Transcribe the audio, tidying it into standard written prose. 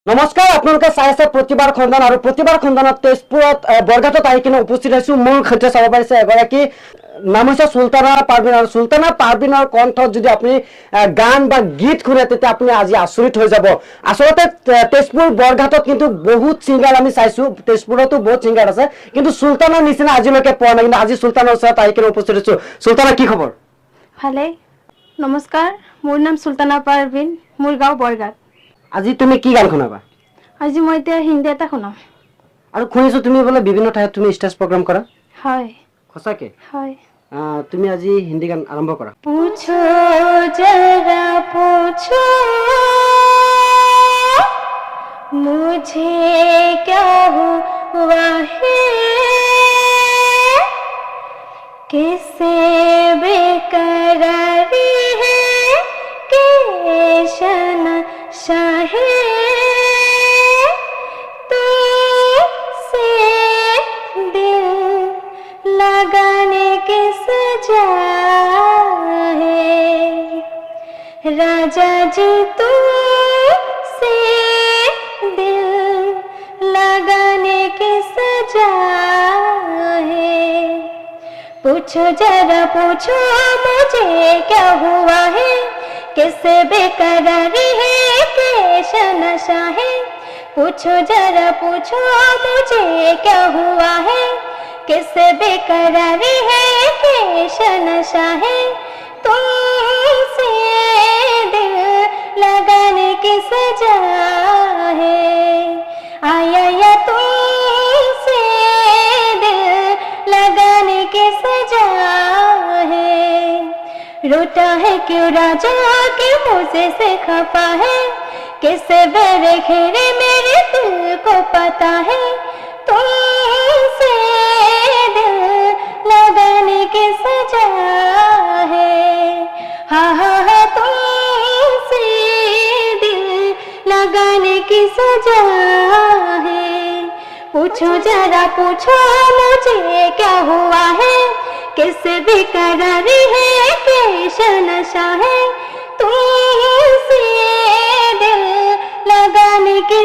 নমস্কাৰ আপোনালোকে চাই আছে প্ৰতিবাৰ খণ্ডন আৰু প্ৰতিবাৰ খণ্ডনত তেজপুৰত বৰঘাটত আহি কিনে উপস্থিত হৈছো মোৰ সৈতে চাব পাৰিছে এগৰাকী নাম হৈছে সুলতানা পাৰভিন আৰু সুলতানা পাৰভিনৰ কণ্ঠত যদি আপুনি গান বা গীত শুনে তেতিয়া আপুনি আজি আচৰিত হৈ যাব আসলতে তেজপুৰ বৰঘাটত কিন্তু বহুত সিঙ্গাৰ আমি চাইছো তেজপুৰতো বহুত সিঙ্গাৰ আছে কিন্তু সুলতানাৰ নিচিনা আজিলৈকে পোৱা নাই কিন্তু আজি সুলতানাৰ ওচৰত আহি কিনে উপস্থিত হৈছো সুলতানা কি খবৰ ভালে নমস্কাৰ মোৰ নাম সুলতানা পাৰভিন মোৰ গাঁও বৰঘাট আজি তুমি কি গান শুনাবা আজি মই এতিয়া হিন্দী এটা শুনাম আৰু শুনিছো তুমি বোলে বিভিন্ন ঠাইত তুমি ষ্টেজ প্ৰগ্ৰাম কৰা হয় সঁচাকে হয় তুমি আজি হিন্দী গান আৰম্ভ কৰা पूछो जरा पूछो मुझे क्या हुआ है किससे बेकरारी है कैसन शाहे तुझसे दिल लगाने की सजा है राजा जी तुझसे दिल लगाने की सजा है पूछो जरा पूछो मुझे क्या हुआ है किससे बेकरारी है कैसा नशा है पूछो जरा पूछो मुझे क्या हुआ है किससे बेकरारी है कैसा नशा है तुमसे दिल लगाने की सजा है आया या तुमसे दिल लगाने की सजा है रोता है क्यों राजा के मुझे से खफा है किससे बेरे खेरे मेरे दिल को पता है तुमसे दिल लगाने की सजा है हा हा हा तुमसे दिल लगाने की सजा है पूछो जरा पूछो मुझे क्या हुआ है किससे बेकरारी है कैसा नशा है तुमसे दिल लगाने की